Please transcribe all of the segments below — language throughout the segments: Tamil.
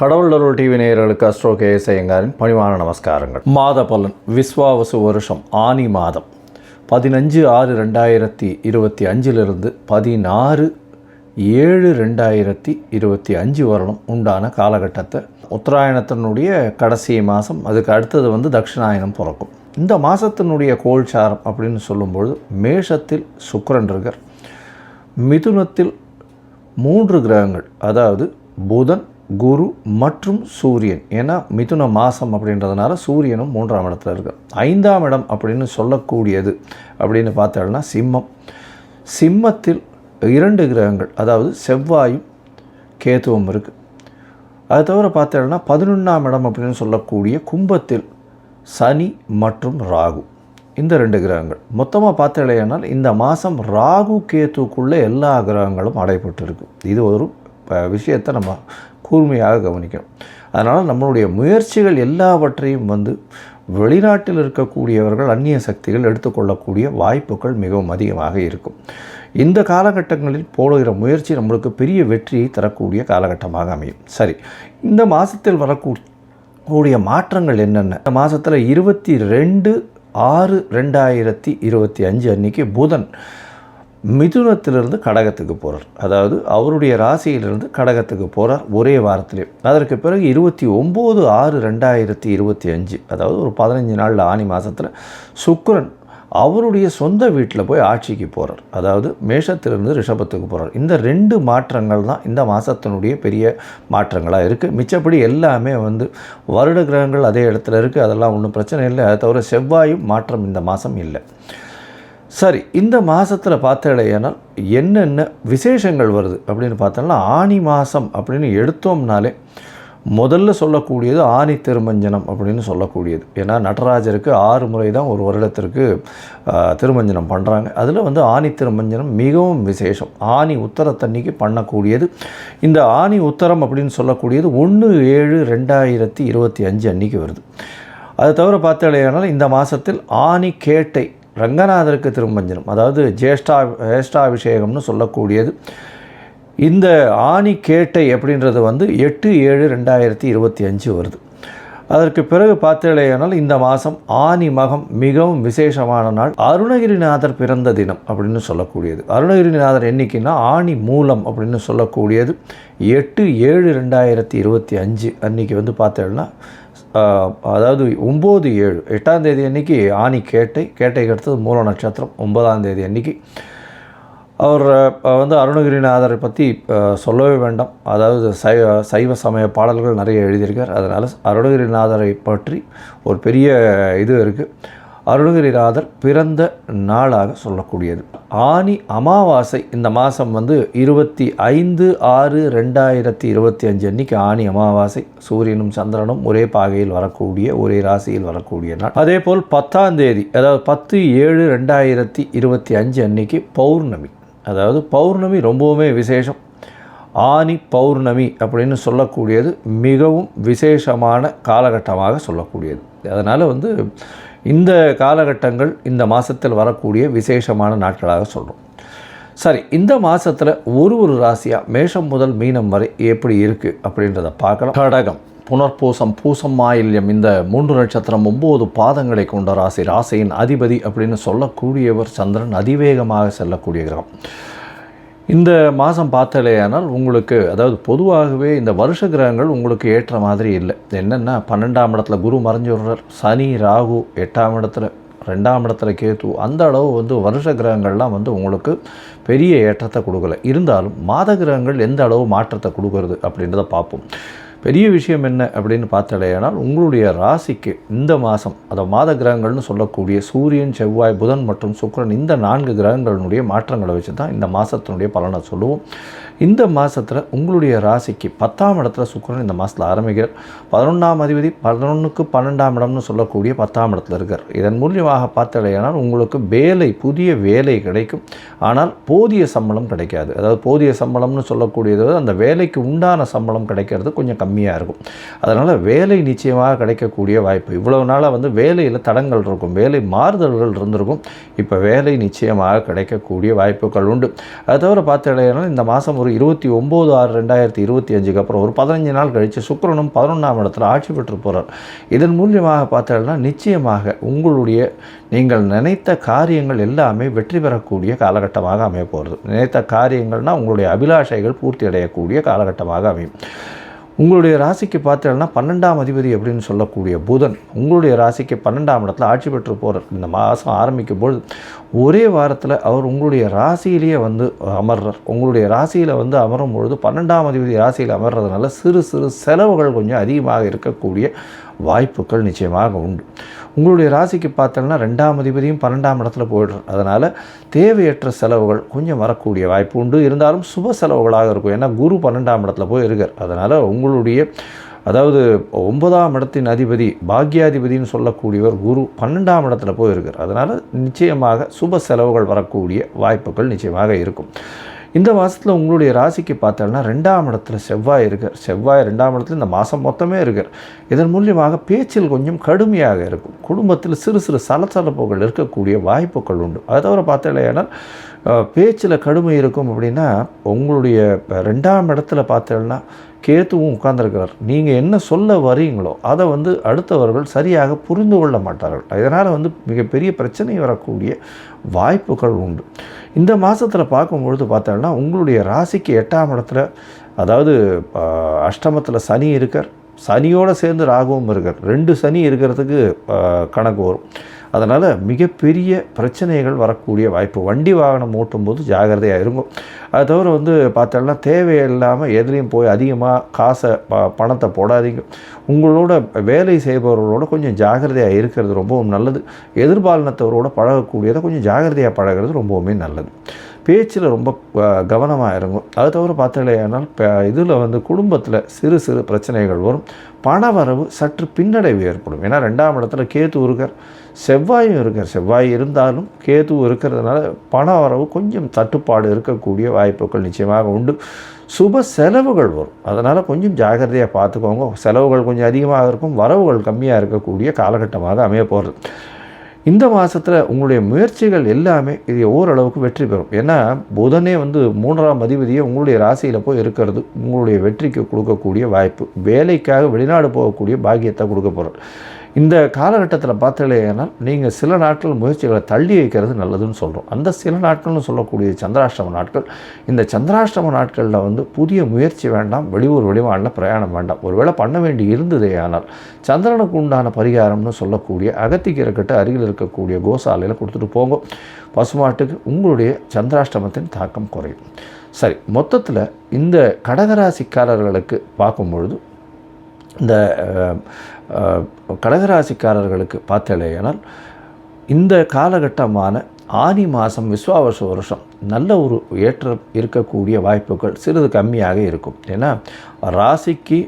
கடவுள் அருள் டிவி நேயர்களுக்கு அஸ்ட்ரோ கேஎஸ் ஐயங்காரின் பணிவான நமஸ்காரங்கள். மாத பலன் விஸ்வாவசு வருஷம் ஆனி மாதம் 15/6/2025 16/7/2025 வரணும் உண்டான காலகட்டத்தை உத்தராயணத்தினுடைய கடைசி மாதம், அதுக்கு அடுத்தது தட்சிணாயனம் பிறக்கும். இந்த மாதத்தினுடைய கோல்சாரம் அப்படின்னு சொல்லும்பொழுது மேஷத்தில் சுக்கிரன் இருக்கார், மிதுனத்தில் 3 கிரகங்கள், அதாவது புதன், குரு மற்றும் சூரியன். ஏன்னா மிதுன மாதம் அப்படின்றதுனால சூரியனும் 3ஆம் இடத்துல இருக்கு. 5ஆம் இடம் அப்படின்னு சொல்லக்கூடியது அப்படின்னு பார்த்தோம்னா சிம்மம். சிம்மத்தில் 2 கிரகங்கள், அதாவது செவ்வாயும் கேதுவும் இருக்குது. அது தவிர பார்த்தோம்னா 11ஆம் இடம் அப்படின்னு சொல்லக்கூடிய கும்பத்தில் சனி மற்றும் ராகு, இந்த 2 கிரகங்கள். மொத்தமாக பார்த்தலையானால் இந்த மாதம் ராகு கேத்துக்குள்ளே எல்லா கிரகங்களும் அடைபட்டு இருக்குது. இது ஒரு விஷயத்தை நம்ம கூர்மையாக கவனிக்கணும். அதனால் நம்மளுடைய முயற்சிகள் எல்லாவற்றையும் வெளிநாட்டில் இருக்கக்கூடியவர்கள், அந்நிய சக்திகள் எடுத்துக்கொள்ளக்கூடிய வாய்ப்புகள் மிகவும் அதிகமாக இருக்கும். இந்த காலகட்டங்களில் போடுகிற முயற்சி நம்மளுக்கு பெரிய வெற்றியை தரக்கூடிய காலகட்டமாக அமையும். சரி, இந்த மாதத்தில் வரக்கூடிய மாற்றங்கள் என்னென்ன? இந்த மாதத்தில் 22/6/2025 அன்றைக்கி புதன் மிதுனத்திலிருந்து கடகத்துக்கு போகிறார். அதாவது அவருடைய ராசியிலிருந்து கடகத்துக்கு போகிறார் ஒரே வாரத்திலே. அதற்கு பிறகு 29/6/2025, அதாவது ஒரு 15 நாளில் ஆனி மாதத்தில் சுக்கிரன் அவருடைய சொந்த வீட்டில் போய் ஆட்சிக்கு போகிறார். அதாவது மேஷத்திலிருந்து ரிஷபத்துக்கு போகிறார். இந்த 2 மாற்றங்கள் தான் இந்த மாதத்தினுடைய பெரிய மாற்றங்களாக இருக்குது. மிச்சப்படி எல்லாமே வருட கிரகங்கள் அதே இடத்துல இருக்குது, அதெல்லாம் ஒன்றும் பிரச்சனை இல்லை. அதை தவிர செவ்வாயும் மாற்றம் இந்த மாதம் இல்லை. சரி, இந்த மாதத்தில் பார்த்தடையானால் என்னென்ன விசேஷங்கள் வருது அப்படின்னு பார்த்தோம்னா, ஆனி மாதம் அப்படின்னு எடுத்தோம்னாலே முதல்ல சொல்லக்கூடியது ஆனி திருமஞ்சனம் அப்படின்னு சொல்லக்கூடியது. ஏன்னா நடராஜருக்கு 6 முறை தான் ஒரு வருடத்திற்கு திருமஞ்சனம் பண்ணுறாங்க. அதில் ஆனி திருமஞ்சனம் மிகவும் விசேஷம். ஆனி உத்தரத்தன்னைக்கு பண்ணக்கூடியது. இந்த ஆனி உத்தரம் அப்படின்னு சொல்லக்கூடியது 1/7/2025 அன்றைக்கி வருது. அது தவிர பார்த்தடையானால் இந்த மாதத்தில் ஆனி கேட்டை ரங்கநாதருக்கு திருமஞ்சனம், அதாவது ஜேஷ்டாபிஷேகம்னு சொல்லக்கூடியது. இந்த ஆனி கேட்டை அப்படின்றது 8/7/2025 வருது. அதற்கு பிறகு பார்த்தீங்களேனால் இந்த மாதம் ஆனி மகம் மிகவும் விசேஷமான நாள். அருணகிரிநாதர் பிறந்த தினம் அப்படின்னு சொல்லக்கூடியது. அருணகிரிநாதர் என்னைக்குன்னா ஆனி மூலம் அப்படின்னு சொல்லக்கூடியது 8/7/2025 அன்றைக்கி பார்த்தீங்கன்னா, அதாவது 9/7 8ஆம் தேதி அன்றைக்கி ஆனி கேட்டைக்கு அடுத்தது மூல நட்சத்திரம். 9ஆம் தேதி அன்றைக்கி அவர் அருணகிரிநாதரை பற்றி சொல்லவே வேண்டாம். அதாவது சைவ சமய பாடல்கள் நிறைய எழுதியிருக்கார். அதனால் அருணகிரிநாதரை பற்றி ஒரு பெரிய இது இருக்குது. அருணகிரிநாதர் பிறந்த நாளாக சொல்லக்கூடியது. ஆனி அமாவாசை இந்த மாதம் 25/6/2025 அன்றைக்கி ஆனி அமாவாசை. சூரியனும் சந்திரனும் ஒரே பாகையில் வரக்கூடிய, ஒரே ராசியில் வரக்கூடிய நாள். அதே போல் 10ஆம் தேதி, அதாவது 10/7/2025 அன்றைக்கி பௌர்ணமி. அதாவது பௌர்ணமி ரொம்பவுமே விசேஷம். ஆனி பௌர்ணமி அப்படின்னு சொல்லக்கூடியது மிகவும் விசேஷமான காலகட்டமாக சொல்லக்கூடியது. அதனால் இந்த காலகட்டங்கள் இந்த மாதத்தில் வரக்கூடிய விசேஷமான நாட்களாக சொல்கிறோம். சரி, இந்த மாதத்தில் ஒரு ராசியாக மேஷம் முதல் மீனம் வரை எப்படி இருக்குது அப்படின்றத பார்க்கலாம். கடகம், புனர்பூசம், பூசம், ஆயில்யம், இந்த 3 நட்சத்திரம் 9 பாதங்களை கொண்ட ராசி. ராசியின் அதிபதி அப்படின்னு சொல்லக்கூடியவர் சந்திரன், அதிவேகமாக செல்லக்கூடிய கிரகம். இந்த மாதம் பார்த்தலையானால் உங்களுக்கு, அதாவது பொதுவாகவே இந்த வருஷ கிரகங்கள் உங்களுக்கு ஏற்ற மாதிரி இல்லை. என்னென்னா 12ஆம் இடத்துல குரு மறைஞ்சு விடுறார், சனி ராகு 8ஆம் இடத்துல, 2ஆம் இடத்துல கேது. அந்த அளவு வருஷ கிரகங்கள்லாம் உங்களுக்கு பெரிய ஏற்றத்தை கொடுக்கல. இருந்தாலும் மாத கிரகங்கள் எந்த அளவு மாற்றத்தை கொடுக்கறது அப்படின்றத பார்ப்போம். பெரிய விஷயம் என்ன அப்படின்னு பார்த்தடையானால், உங்களுடைய ராசிக்கு இந்த மாதம், அதாவது மாத கிரகங்கள்னு சொல்லக்கூடிய சூரியன், செவ்வாய், புதன் மற்றும் சுக்கிரன், இந்த 4 கிரகங்களினுடைய மாற்றங்களை வச்சு தான் இந்த மாதத்தினுடைய பலனை சொல்லுவோம். இந்த மாதத்தில் உங்களுடைய ராசிக்கு 10ஆம் இடத்துல சுக்கிரன் இந்த மாதத்தில் ஆரம்பிக்கிறார். 11ஆம் அதிபதி 11க்கு 12ஆம் இடம்னு சொல்லக்கூடிய 10ஆம் இடத்துல இருக்கார். இதன் மூலியமாக பார்த்தடையானால் உங்களுக்கு புதிய வேலை கிடைக்கும். ஆனால் போதிய சம்பளம் கிடைக்காது. அதாவது போதிய சம்பளம்னு சொல்லக்கூடியது அந்த வேலைக்கு உண்டான சம்பளம் கிடைக்கிறது கொஞ்சம் கம்மியாக இருக்கும். அதனால் வேலை நிச்சயமாக கிடைக்கக்கூடிய வாய்ப்பு. இவ்வளவு நாளாக வந்து வேலையில் தடங்கள் இருக்கும், வேலை மாறுதல்கள் இருந்திருக்கும். இப்போ வேலை நிச்சயமாக கிடைக்கக்கூடிய வாய்ப்புகள் உண்டு. அது தவிர பார்த்தீங்கன்னா இந்த மாதம் ஒரு 29/6/2025 அப்புறம் ஒரு 15 நாள் கழித்து சுக்கிரனும் 11ஆம் இடத்துல ஆட்சி பெற்று போகிறார். இதன் மூலியமாக பார்த்தீங்கன்னா நிச்சயமாக உங்களுடைய நீங்கள் நினைத்த காரியங்கள் எல்லாமே வெற்றி பெறக்கூடிய காலகட்டமாக அமைய போகிறது. நினைத்த காரியங்கள்னால் உங்களுடைய அபிலாஷைகள் பூர்த்தி அடையக்கூடிய காலகட்டமாக அமையும். உங்களுடைய ராசிக்கு பார்த்தீங்கன்னா 12ஆம் அதிபதி அப்படின்னு சொல்லக்கூடிய புதன் உங்களுடைய ராசிக்கு 12ஆம் இடத்துல ஆட்சி பெற்று போகிறார். இந்த மாதம் ஆரம்பிக்கும் பொழுது ஒரே வாரத்தில் அவர் உங்களுடைய ராசியிலேயே வந்து அமர்றார். உங்களுடைய ராசியில் வந்து அமரும் பொழுது 12ஆம் அதிபதி ராசியில் அமர்றதுனால சிறு சிறு செலவுகள் கொஞ்சம் அதிகமாக இருக்கக்கூடிய வாய்ப்புகள் நிச்சயமாக உண்டு. உங்களுடைய ராசிக்கு பார்த்தோன்னா 2ஆம் அதிபதியும் 12ஆம் இடத்துல போய்டுறார். அதனால் தேவையற்ற செலவுகள் கொஞ்சம் வரக்கூடிய வாய்ப்பு உண்டு. இருந்தாலும் சுப செலவுகளாக இருக்கும். ஏன்னா குரு 12ஆம் இடத்துல போய் இருக்கார். அதனால் உங்களுடைய அதாவது 9ஆம் இடத்தின் அதிபதி பாக்யாதிபதினு சொல்லக்கூடியவர் குரு 12ஆம் இடத்துல போய் இருக்கார். அதனால் நிச்சயமாக சுப செலவுகள் வரக்கூடிய வாய்ப்புகள் நிச்சயமாக இருக்கும். இந்த மாதத்தில் உங்களுடைய ராசிக்கு பார்த்தோன்னா 2ஆம் இடத்துல செவ்வாய் இருக்கார். செவ்வாய் 2ஆம் இடத்துல இந்த மாதம் மொத்தமே இருக்கார். இதன் மூலியமாக பேச்சில் கொஞ்சம் கடுமையாக இருக்கும். குடும்பத்தில் சிறு சிறு சலசலப்புகள் இருக்கக்கூடிய வாய்ப்புகள் உண்டு. அதை தவிர பார்த்தீங்கன்னா பேச்சில் கடுமை இருக்கும். அப்படின்னா உங்களுடைய 2ஆம் இடத்துல பார்த்தீங்கன்னா கேத்துவும் உட்கார்ந்துருக்கிறார். நீங்கள் என்ன சொல்ல வரீங்களோ அதை வந்து அடுத்தவர்கள் சரியாக புரிந்து கொள்ள மாட்டார்கள். இதனால் வந்து மிகப்பெரிய பிரச்சனை வரக்கூடிய வாய்ப்புகள் உண்டு. இந்த மாதத்தில் பார்க்கும்பொழுது பார்த்தோன்னா உங்களுடைய ராசிக்கு 8ஆம் இடத்துல அதாவது அஷ்டமத்தில் சனி இருக்கார். சனியோடு சேர்ந்து ராகுவும் இருக்கார். 2 சனி இருக்கிறதுக்கு கணக்கு வரும். அதனால் மிகப்பெரிய பிரச்சனைகள் வரக்கூடிய வாய்ப்பு. வண்டி வாகனம் ஓட்டும்போது ஜாகிரதையாக இருக்கும். அது தவிர வந்து பார்த்தோன்னா தேவையில்லாமல் எதுலேயும் போய் அதிகமாக காசை பணத்தை போடாதீங்க. உங்களோட வேலை செய்பவர்களோட கொஞ்சம் ஜாகிரதையாக இருக்கிறது ரொம்பவும் நல்லது. எதிர்பாலினத்தவரோட பழகக்கூடியதை கொஞ்சம் ஜாகிரதையாக பழகிறது ரொம்பவுமே நல்லது. பேச்சில் ரொம்ப கவனமாக இருக்கும். அது தவிர பார்த்தீங்கன்னா இதில் வந்து குடும்பத்தில் சிறு சிறு பிரச்சனைகள் வரும். பண வரவு சற்று பின்னடைவு ஏற்படும். ஏன்னா 2ஆம் இடத்துல கேது இருக்கார், செவ்வாயும் இருக்கார். செவ்வாய் இருந்தாலும் கேது இருக்கிறதுனால பண வரவு கொஞ்சம் தட்டுப்பாடு இருக்கக்கூடிய வாய்ப்புகள் நிச்சயமாக உண்டு. சுப செலவுகள் வரும். அதனால் கொஞ்சம் ஜாகிரதையாக பார்த்துக்கோங்க. செலவுகள் கொஞ்சம் அதிகமாக இருக்கும், வரவுகள் கம்மியாக இருக்கக்கூடிய காலகட்டமாக அமைய போகிறது. இந்த மாதத்தில் உங்களுடைய முயற்சிகள் எல்லாமே இது ஓரளவுக்கு வெற்றி பெறும். ஏன்னா புதனே வந்து 3ஆம் அதிபதியை உங்களுடைய ராசியில் போய் இருக்கிறது உங்களுடைய வெற்றிக்கு கொடுக்கக்கூடிய வாய்ப்பு. வேலைக்காக வெளிநாடு போகக்கூடிய பாக்கியத்தை கொடுக்க போகிறார். இந்த காலகட்டத்தில் பார்த்தீங்கன்னா நீங்கள் சில நாட்கள் முயற்சிகளை தள்ளி வைக்கிறது நல்லதுன்னு சொல்கிறோம். அந்த சில நாட்கள்னு சொல்லக்கூடிய சந்திராஷ்டம நாட்கள். இந்த சந்திராஷ்டம நாட்களில் வந்து புதிய முயற்சி வேண்டாம், வெளியூர் வெளிமாநில பிரயாணம் வேண்டாம். ஒருவேளை பண்ண வேண்டி இருந்ததே ஆனால் சந்திரனுக்கு உண்டான பரிகாரம்னு சொல்லக்கூடிய அகத்திக்கீரை கட்டு அருகில் இருக்கக்கூடிய கோசாலையில் கொடுத்துட்டு போங்க. பசுமாட்டுக்கு உங்களுடைய சந்திராஷ்டமத்தின் தாக்கம் குறையும். சரி, மொத்தத்தில் இந்த கடகராசிக்காரர்களுக்கு பார்க்கும்பொழுது இந்த கடகராசிக்காரர்களுக்கு பார்த்தேனால் இந்த காலகட்டமான ஆனி மாதம் விஸ்வாவசு வருஷம் நல்ல ஒரு ஏற்றம் இருக்கக்கூடிய வாய்ப்புகள் சிறிது கம்மியாக இருக்கும். ஏன்னா ராசிக்கு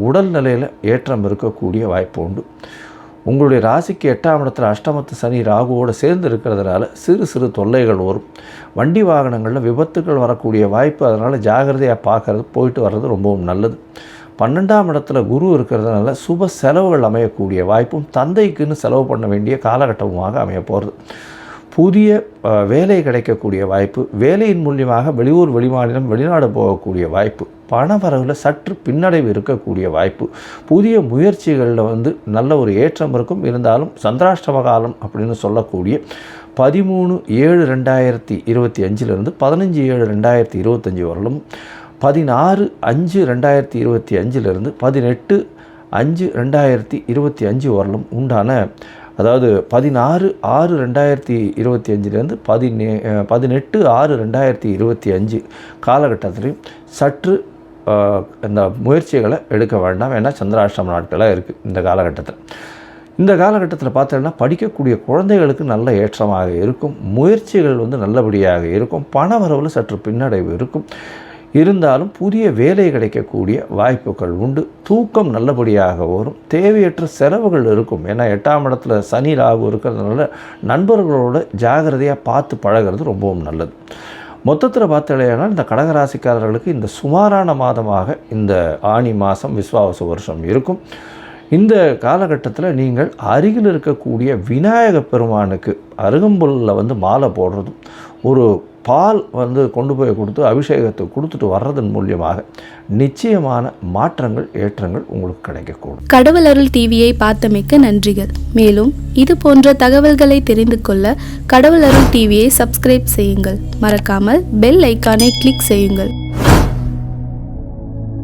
உடல் நிலையில் ஏற்றம் இருக்கக்கூடிய வாய்ப்பு உண்டு. உங்களுடைய ராசிக்கு 8ஆம் இடத்துல அஷ்டமத்து சனி ராகுவோடு சேர்ந்து இருக்கிறதுனால சிறு சிறு தொல்லைகள் வரும். வண்டி வாகனங்களில் விபத்துகள் வரக்கூடிய வாய்ப்பு. அதனால் ஜாகிரதையாக பார்க்குறது, போயிட்டு வர்றது ரொம்பவும் நல்லது. 12ஆம் இடத்துல குரு இருக்கிறதுனால சுப செலவுகள் அமையக்கூடிய வாய்ப்பும் தந்தைக்குன்னு செலவு பண்ண வேண்டிய காலகட்டமாக அமைய போகிறது. புதிய வேலை கிடைக்கக்கூடிய வாய்ப்பு, வேலையின் மூலியமாக வெளியூர் வெளிமாநிலம் வெளிநாடு போகக்கூடிய வாய்ப்பு, பண வரவில் சற்று பின்னடைவு இருக்கக்கூடிய வாய்ப்பு, புதிய முயற்சிகளில் வந்து நல்ல ஒரு ஏற்றம் இருக்கும். இருந்தாலும் சந்திராஷ்டம காலம் அப்படின்னு சொல்லக்கூடிய 13/7/2025 15/7/2025 வரலும் 16/5/2025 18/5/2025 வரலும் உண்டான, அதாவது 16/6/2025 18/6/2025 காலகட்டத்திலையும் சற்று இந்த முயற்சிகளை எடுக்க வேண்டாம். ஏன்னா சந்திராஷ்டம நாட்களாக இருக்குது இந்த காலகட்டத்தில். இந்த காலகட்டத்தில் பார்த்தோன்னா படிக்கக்கூடிய குழந்தைகளுக்கு நல்ல ஏற்றமாக இருக்கும். முயற்சிகள் வந்து நல்லபடியாக இருக்கும். பண வரவில் சற்று பின்னடைவு இருக்கும். இருந்தாலும் புதிய வேலை கிடைக்கக்கூடிய வாய்ப்புகள் உண்டு. தூக்கம் நல்லபடியாக வரும். தேவையற்ற செலவுகள் இருக்கும். ஏன்னா 8ஆம் இடத்துல சனி ராகு இருக்கிறதுனால நண்பர்களோட ஜாகிரதையாக பார்த்து பழகிறது ரொம்பவும் நல்லது. மொத்தத்தில் பார்த்தாலேனால் இந்த கடகராசிக்காரர்களுக்கு இந்த சுமாரான மாதமாக இந்த ஆனி மாதம் விஸ்வாவசு வருஷம் இருக்கும். இந்த காலகட்டத்தில் நீங்கள் அருகில் இருக்கக்கூடிய விநாயக பெருமானுக்கு அருகம்புல்லில் மாலை போடுறதும், ஒரு பால் கொண்டு போய் கொடுத்து அபிஷேகத்தை கொடுத்துட்டு வர்றதன் மூலியமாக நிச்சயமான மாற்றங்கள் ஏற்றங்கள் உங்களுக்கு கிடைக்கக்கூடும். கடவுள் அருள் டிவியை பார்த்தமைக்க நன்றிகள். மேலும் இது போன்ற தகவல்களை தெரிந்து கொள்ள கடவுள் அருள் டிவியை சப்ஸ்கிரைப் செய்யுங்கள். மறக்காமல் பெல் ஐக்கானை கிளிக் செய்யுங்கள்.